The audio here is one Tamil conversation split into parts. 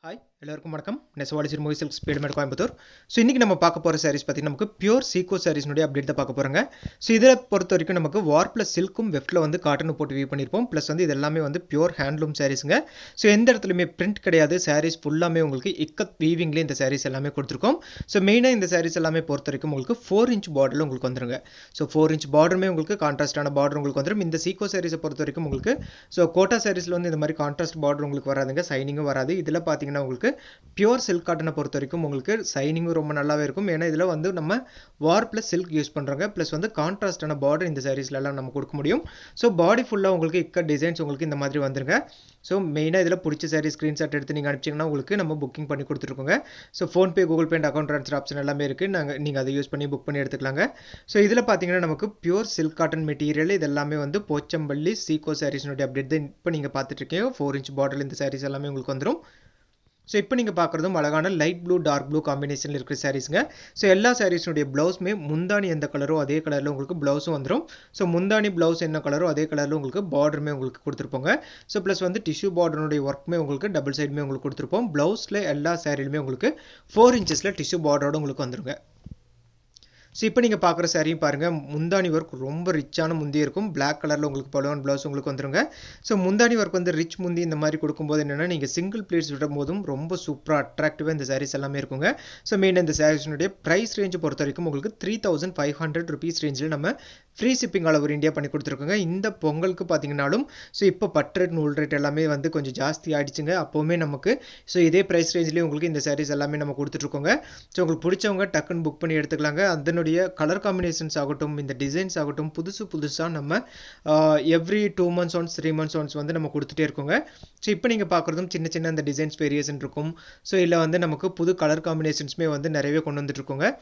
ஹாய் எல்லாருக்கும் வணக்கம். நெசவாடி சிறுமுகை சில்க் ஸ்பீடுமேட் கோயம்புத்தூர். ஸோ இன்றைக்கி நம்ம பார்க்க போகிற சாரீஸ் பார்த்திங்கன்னா நமக்கு பியூர் சீக்கோ சாரீஸ்னுடைய அப்டேட் தான் பார்க்க போகிறோங்க. ஸோ இதில் பொறுத்த வரைக்கும் நமக்கு வார் ப்ளஸ் சில்க்கும் வெஃப்ட்டில் வந்து காட்டன் போட்டு வீவ் பண்ணியிருப்போம். ப்ளஸ் வந்து இது எல்லாமே வந்து பியூர் ஹேண்ட்லூம் சாரீஸுங்க. ஸோ எந்த இடத்துலையுமே பிரிண்ட் கிடையாது. சாரீஸ் ஃபுல்லாமே உங்களுக்கு இக்கத் வீவிங்லேயே இந்த சாரீஸ் எல்லாமே கொடுத்துருக்கோம். ஸோ மெயினாக இந்த சாரீஸ் எல்லாமே பொறுத்த வரைக்கும் உங்களுக்கு 4 இன்ச் பார்டரில் உங்களுக்கு வந்துருங்க. ஸோ 4 இன்ச் பார்டருமே உங்களுக்கு கான்ட்ராஸ்டான பார்டர் உங்களுக்கு வந்துடும். இந்த சீக்கோ சாரீஸை பொறுத்த வரைக்கும் உங்களுக்கு ஸோ கோட்டா சாரீஸில் வந்து இந்த மாதிரி கான்ட்ராஸ்ட் பார்டர் உங்களுக்கு வராதுங்க, சைனிங்கும் வராது. இதில் பார்த்தீங்கன்னா உங்களுக்கு பியூர் சில்க் காட்டனை பொறுத்த வரைக்கும் உங்களுக்கு சைனிங்கும் ரொம்ப நல்லாவே இருக்கும். ஏன்னா இதில் வந்து நம்ம வார் ப்ளஸ் சில்க் யூஸ் பண்ணுறாங்க. ப்ளஸ் வந்து கான்ட்ராஸ்டான பார்டர் இந்த சாரீஸ்லாம் நம்ம கொடுக்க முடியும். ஸோ பாடி ஃபுல்லாக உங்களுக்கு இக்க டிசைன்ஸ் உங்களுக்கு இந்த மாதிரி வந்துருங்க. ஸோ மெயினாக இதில் பிடிச்ச சாரீ ஸ்க்ரீன்ஷாட் எடுத்து நீங்கள் அனுப்பிச்சிங்கன்னா உங்களுக்கு நம்ம புக்கிங் பண்ணி கொடுத்துருக்கோங்க. So PhonePe, Google Pay, account transfer option எல்லாமே இருக்குது. நீங்கள் அதை யூஸ் பண்ணி புக் பண்ணி எடுத்துக்கலாங்க. ஸோ இதில் பார்த்தீங்கன்னா நமக்கு பியூர் சில்க் காட்டன் மெட்டீரியல் இது எல்லாமே வந்து போச்சம்பள்ளி சீக்கோ சாரீஸ்னுடைய அப்டேட் தான் இப்போ நீங்கள் பார்த்துட்ருக்கீங்க. 4 இன்ச் பார்டரில் இந்த சாரீஸ் எல்லாமே உங்களுக்கு வந்துடும். ஸோ இப்போ நீங்கள் பார்க்குறதும் அழகான லைட் ப்ளூ டார்க் ப்ளூ காம்பினேஷனில் இருக்கிற சாரீஸுங்க. ஸோ எல்லா சாரீஸுடைய ப்ளவுஸுமே முந்தானி எந்த கலரோ அதே கலரில் உங்களுக்கு ப்ளவுஸும் வந்துடும். ஸோ முந்தானி ப்ளவுஸ் என்ன கலரோ அதே கலரில் உங்களுக்கு பார்டருமே உங்களுக்கு கொடுத்துருப்போங்க. ஸோ ப்ளஸ் வந்து டிஷ்யூ பார்டருடைய ஒர்க்குமே உங்களுக்கு டபுள் சைடுமே உங்களுக்கு கொடுத்துருப்போம். ப்ளவுஸில் எல்லா சாரீலுமே உங்களுக்கு 4 இன்ச்சஸில் டிஷ்யூ பார்டரோடு உங்களுக்கு வந்துருங்க. ஸோ இப்போ நீங்கள் பார்க்குற சாரியும் பாருங்கள், முந்தானி ஒர்க் ரொம்ப ரிச்சான முந்தி இருக்கும். பிளாக் கலரில் உங்களுக்கு பலூன் ப்ளவுஸ் உங்களுக்கு வந்துருங்க. ஸோ முந்தானி ஒர்க் வந்து ரிச் முந்தி இந்த மாதிரி கொடுக்கும்போது என்னென்னா நீங்கள் சிங்கிள் ப்ளீட்ஸ் விடும் போதும் ரொம்ப சூப்பராக அட்ராக்டிவாக இந்த சாரீஸ் எல்லாமே இருக்குங்க. ஸோ மெயின் இந்த சாரீஸினுடைய ப்ரைஸ் ரேஞ்சு பொறுத்த வரைக்கும் உங்களுக்கு 3500 ருபீஸ் ரேஞ்சில் நம்ம free shipping all over India பண்ணி கொடுத்துருக்கோங்க. இந்த பொங்கலுக்கு பார்த்தீங்கன்னாலும் ஸோ இப்போ பட்டு ரேட் நூல் ரேட் எல்லாமே வந்து கொஞ்சம் ஜாஸ்தி ஆகிடுச்சுங்க. அப்போவுமே நமக்கு ஸோ இதே ப்ரைஸ் ரேஞ்சிலேயே உங்களுக்கு இந்த சாரீஸ் எல்லாமே நம்ம கொடுத்துட்ருக்கோங்க. ஸோ உங்களுக்கு பிடிச்சவங்க டக்குன்னு புக் பண்ணி எடுத்துக்கலாங்க. அதனுடைய கலர் காம்பினேஷன்ஸ் ஆகட்டும், இந்த டிசைன்ஸ் ஆகட்டும், புதுசாக நம்ம every 2 months once 3 months once வந்து நம்ம கொடுத்துட்டே இருக்கோங்க. ஸோ இப்போ நீங்கள் பார்க்குறதும் சின்ன அந்த டிசைன்ஸ் வேரியேஷன் இருக்கும். ஸோ இல்லை வந்து நமக்கு புது கலர் காம்பினேஷன்ஸுமே வந்து நிறையவே கொண்டு வந்துட்டுருக்கோங்க.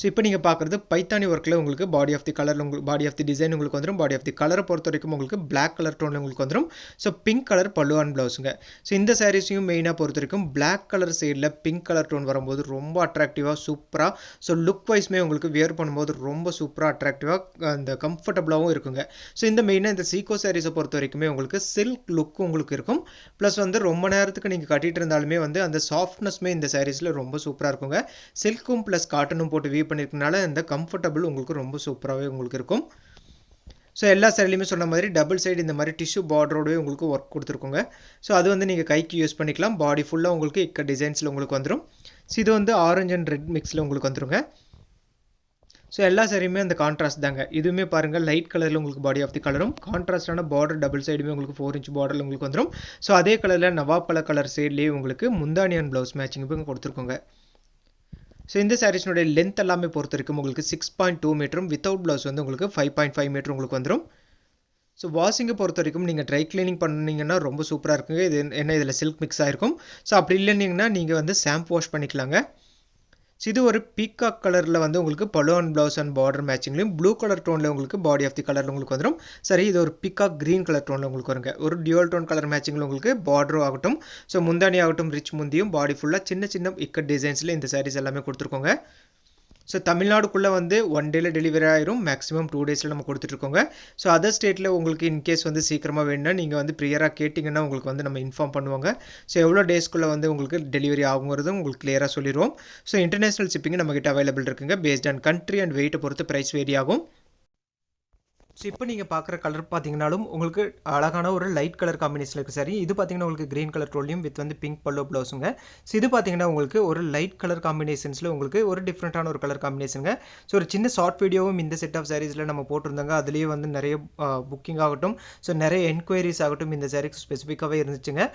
ஸோ இப்போ நீங்கள் பார்க்குறது பைத்தானி ஒர்க்கில் உங்களுக்கு பாடி ஆஃப் தி கலர் உங்களுக்கு பாடி ஆஃப் தி டிசைன் உங்களுக்கு வந்துடும். பாடி ஆஃப் தி கலரை பொறுத்த வரைக்கும் உங்களுக்கு பிளாக் கலர் டோனில் உங்களுக்கு வந்துடும். ஸோ பிங்க் கலர் பல்லு அண்ட் ப்ளவுஸுங்க. ஸோ இந்த சாரீஸையும் மெயினாக பொறுத்த வரைக்கும் பிளாக் கலர் சைடில் பிங்க் கலர் டோன் வரும்போது ரொம்ப அட்ராக்டிவாக சூப்பராக ஸோ லுக் வைஸ்மே உங்களுக்கு வியர் பண்ணும்போது ரொம்ப சூப்பராக அட்ராக்டிவாக அந்த கம்ஃபர்டபுளாகவும் இருக்குங்க. ஸோ இந்த மெயினாக இந்த சீக்கோ சாரீஸை பொறுத்த வரைக்குமே உங்களுக்கு சில்க் லுக்கும் உங்களுக்கு இருக்கும். ப்ளஸ் வந்து ரொம்ப நேரத்துக்கு நீங்கள் கட்டிகிட்டு இருந்தாலுமே வந்து அந்த சாஃப்ட்னஸ்மே இந்த சாரீஸில் ரொம்ப சூப்பராக இருக்குங்க. சில்க்கும் ப்ளஸ் காட்டனும் போட்டு பண்ணிருக்கனால இந்த கம்ஃபர்டபுள் உங்களுக்கு ரொம்ப சூப்பராகவே உங்களுக்கு இருக்கும். ஸோ எல்லா சைட்லையுமே சொன்ன மாதிரி டபுள் சைடு இந்த மாதிரி டிஷ்யூ பார்டரோடவே உங்களுக்கு ஒர்க் கொடுத்துருக்குங்க. ஸோ அது வந்து நீங்கள் கைக்கு யூஸ் பண்ணிக்கலாம். பாடி ஃபுல்லாக உங்களுக்கு இக்க டிசைன்ஸில் உங்களுக்கு வந்துடும். ஸோ இது வந்து ஆரஞ்சு அண்ட் ரெட் மிக்ஸில் உங்களுக்கு வந்துருங்க. ஸோ எல்லா சாரியுமே அந்த கான்ட்ராஸ்ட் தாங்க. இதுவுமே பாருங்கள் லைட் கலரில் உங்களுக்கு பாடி ஆஃப் தி கலரும் கான்ட்ராஸ்டான பார்டர் டபுள் சைடுமே உங்களுக்கு 4 இன்ச் பார்டரில் உங்களுக்கு வந்துடும். ஸோ அதே கலரில் நவாப் கலர் சைட்லேயே உங்களுக்கு முந்தானி அண்ட் ப்ளவுஸ் மேட்சிங் கொடுத்துருக்கோங்க. ஸோ இந்த சாரீஸ்னுடைய லென்த் எல்லாமே பொறுத்த வரைக்கும் உங்களுக்கு 6.2 மீட்டரும் வித்தவுட் ப்ளவுஸ் வந்து உங்களுக்கு 5.5 மீட்டர் உங்களுக்கு வந்துடும். ஸோ வாஷிங்கை பொறுத்த வரைக்கும் நீங்கள் ட்ரை கிளீனிங் பண்ணிங்கன்னா ரொம்ப சூப்பராக இருக்குங்க. இது என்ன இதில் சில்க் மிக்ஸ் ஆகிருக்கும். ஸோ அப்படி இல்லைன்னா நீங்கள் வந்து ஷாம்பு வாஷ் பண்ணிக்கலாங்க. ஸோ இது ஒரு பீகாக் கலரில் வந்து உங்களுக்கு pallu and blouse and border மேட்சிங்லையும் ப்ளூ கலர் டோனில் உங்களுக்கு பாடி ஆஃப் தி கலரில் உங்களுக்கு வந்துடும். சரி, இது ஒரு பீகாக் க்ரீன் கலர் டோனில் உங்களுக்கு வருங்க. ஒரு டியூவல் டோன் கலர் மேட்சிங்கில் உங்களுக்கு பார்டரும் ஆகட்டும், ஸோ முந்தானி ஆகட்டும், ரிச் முந்தியும் பாடி ஃபுல்லாக சின்ன இக்கட் டிசைன்ஸில் இந்த சாரீஸ் எல்லாமே கொடுத்துருக்கோங்க. ஸோ தமிழ்நாடுக்குள்ளே வந்து 1 டேயில் டெலிவரி ஆயிரும். மேக்ஸிமம் 2 டேஸில் நம்ம கொடுத்துட்ருக்கோங்க. ஸோ அதர் ஸ்டேட்டில் உங்களுக்கு இன்கேஸ் வந்து சீக்கிரமாக வேணும்னா நீங்கள் வந்து ப்ரியராக கேட்டிங்கன்னா உங்களுக்கு வந்து நம்ம இன்ஃபார்ம் பண்ணுவாங்க. ஸோ எவ்வளோ டேஸ்க்குள்ளே வந்து உங்களுக்கு டெலிவரி ஆகுங்கிறதும் உங்களுக்கு கிளியராக சொல்லிடுவோம். ஸோ இன்டர்நேஷனல் ஷிப்பிங் நம்மகிட்ட அவைலபிள் இருக்குங்க. பேஸ்ட் ஆன் கண்ட்ரி அண்ட் வெயிட்டை பொறுத்து ப்ரைஸ் வேரி ஆகும். ஸோ இப்போ நீங்கள் பார்க்குற கலர் பார்த்தீங்கன்னாலும் உங்களுக்கு அழகான ஒரு லைட் கலர் காம்பினேஷன் இருக்குது. சரி, இது பார்த்தீங்கன்னா உங்களுக்கு க்ரீன் கலர் டோல்லையும் வித் வந்து பிங்க் பல்லோ ப்ளவுஸுங்க. ஸோ இது பார்த்தீங்கன்னா உங்களுக்கு ஒரு லைட் கலர் காம்பினேஷன்ஸில் உங்களுக்கு ஒரு டிஃப்ரெண்ட்டான ஒரு கலர் காம்பினேஷனுங்க. ஸோ ஒரு சின்ன ஷார்ட் வீடியோவும் இந்த செட் ஆஃப் சாரீஸில் நம்ம போட்டிருந்தாங்க. அதுலேயே வந்து நிறைய புக்கிங் ஆகட்டும், ஸோ நிறைய என்கொயரிஸ் ஆகட்டும் இந்த சாரீக்கு ஸ்பெசிஃபிக்காகவே இருந்துச்சுங்க.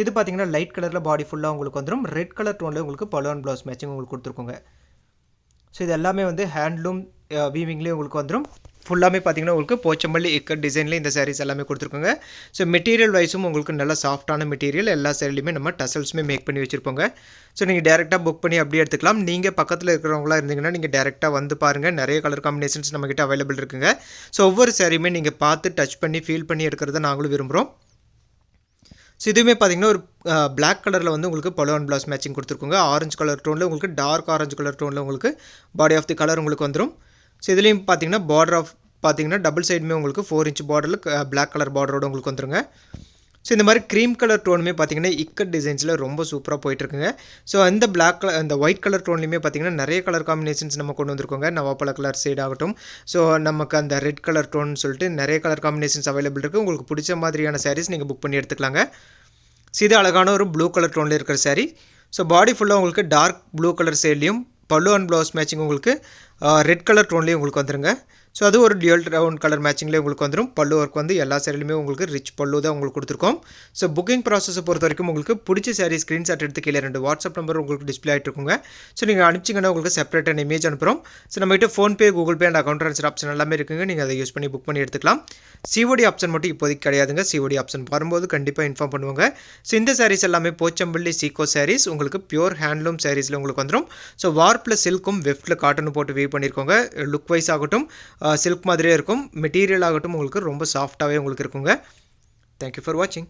இது பார்த்தீங்கன்னா லைட் கலரில் பாடி ஃபுல்லாக உங்களுக்கு வந்துடும். ரெட் கலர் டோனில் உங்களுக்கு பல்லோ அண்ட் ப்ளவுஸ் மேட்சிங் உங்களுக்கு கொடுத்துருக்கோங்க. ஸோ இது எல்லாமே வந்து ஹேண்ட்லூம் வீவிங்லேயே உங்களுக்கு வந்துடும். ஃபுல்லாமே பார்த்தீங்கன்னா உங்களுக்கு போச்சம்பள்ளி இக்கட் டிசைனில் இந்த சாரீஸ் எல்லாமே கொடுத்துருக்கோங்க. ஸோ மெட்டீரியல் வைஸும் உங்களுக்கு நல்ல சாஃப்டான மெட்டீரியல். எல்லா சாரிலையுமே நம்ம டசல்ஸுமே மேக் பண்ணி வச்சுருப்போங்க. ஸோ நீங்கள் டேரெக்டாக புக் பண்ணி அப்படியே எடுத்துக்கலாம். நீங்கள் பக்கத்தில் இருக்கிறவங்களா இருந்தீங்கன்னா நீங்கள் டேரெக்டாக வந்து பாருங்கள். நிறைய கலர் காம்பினேஷன்ஸ் நம்மகிட்ட அவைலபிள் இருக்குங்க. ஸோ ஒவ்வொரு சாரியுமே நீங்கள் பார்த்து டச் பண்ணி ஃபீல் பண்ணி எடுக்கிறத நாங்களும் விரும்புகிறோம். ஸோ இதுவுமே பார்த்தீங்கன்னா ஒரு பிளாக் கலரில் வந்து உங்களுக்கு பலூ அண்ட் ப்ளவுஸ் மேட்சிங் கொடுத்துருக்கோங்க. ஆரஞ்சு கலர் டோனில் உங்களுக்கு டார்க் ஆரஞ்சு கலர் டோனில் உங்களுக்கு பாடி ஆஃப் தி கலர் உங்களுக்கு வந்துடும். ஸோ இதுலேயும் பார்த்தீங்கன்னா பார்டர் ஆஃப் பார்த்தீங்கன்னா டபுள் சைடுமே உங்களுக்கு 4 இன்ச் பார்டரில் பிளாக் கலர் பார்டரோடு உங்களுக்கு வந்துருங்க. ஸோ இந்த மாதிரி க்ரீம் கலர் டோனுமே பார்த்தீங்கன்னா இக்கட் டிசைன்ஸில் ரொம்ப சூப்பராக போயிட்டுருக்குங்க. ஸோ அந்த பிளாக் கலர் அந்த ஒயிட் கலர் டோன்லையுமே பார்த்தீங்கன்னா நிறைய கலர் காம்பினேஷன்ஸ் நம்ம கொண்டு வந்திருக்கோங்க. நவாப்பழ கலர் ஷேட் ஆகட்டும், ஸோ நமக்கு அந்த ரெட் கலர் டோன்னு சொல்லிட்டு நிறைய கலர் காம்பினேஷன்ஸ் அவைலபிள் இருக்குது. உங்களுக்கு பிடிச்ச மாதிரியான சாரீஸ் நீங்கள் புக் பண்ணி எடுத்துக்கலாங்க. ஸோ இது அழகான ஒரு ப்ளூ கலர் டோனில் இருக்கிற சாரீ. ஸோ பாடி ஃபுல்லாக உங்களுக்கு டார்க் ப்ளூ கலர் ஷேட்லேயும் பல்லு அண்ட் ப்ளவுஸ் மேட்சிங் உங்களுக்கு ரெட் கலர் டோன்லேயும் உங்களுக்கு வந்துருங்க. ஸோ அது ஒரு டியூல் டவுன் கலர் மேட்சிங்லேயே உங்களுக்கு வந்துடும். பல்லு ஒர்க் வந்து எல்லா சாரிலையுமே உங்களுக்கு ரிச் பல்லு தான் உங்களுக்கு கொடுத்துருக்கோம். ஸோ புக்கிங் ப்ராசஸை பொறுத்த வரைக்கும் உங்களுக்கு பிடிச்ச சாரீ ஸ்க்ரீன்ஷாட் எடுத்து கீழே 2 வாட்ஸ்அப் நம்பர் உங்களுக்கு டிஸ்பிளே ஆகிட்டு இருக்குங்க. ஸோ நீங்கள் அனுப்பிச்சிங்கன்னா உங்களுக்கு செப்பரேட்டான இமேஜ் அனுப்புகிறோம். ஸோ நம்மகிட்ட PhonePe, Google pay and account transfer option எல்லாமே இருக்குங்க. நீங்கள் அதை யூஸ் பண்ணி புக் பண்ணி எடுத்துக்கலாம். சிஓடி ஆப்ஷன் மட்டும் இப்போதைக்கு கிடையாதுங்க. சிஓடி ஆப்ஷன் வரும்போது கண்டிப்பாக இன்ஃபார்ம் பண்ணுவாங்க. ஸோ இந்த சாரீஸ் எல்லாமே போச்சம்பள்ளி சீக்கோ சாரீஸ் உங்களுக்கு பியூர் ஹேண்ட்லூம் சாரீஸில் உங்களுக்கு வந்துடும். ஸோ வார்ப்பில் சில்க்கும் வெஃப்ட்டில் காட்டனும் போட்டு வீவ் பண்ணியிருக்கோங்க. லுக் வைஸ் ஆகட்டும் சில்க் மாதிரியே இருக்கும். மெட்டீரியல் ஆகட்டும் உங்களுக்கு ரொம்ப சாஃப்டாகவே உங்களுக்கு இருக்குங்க. தேங்க்யூ ஃபார் வாட்சிங்.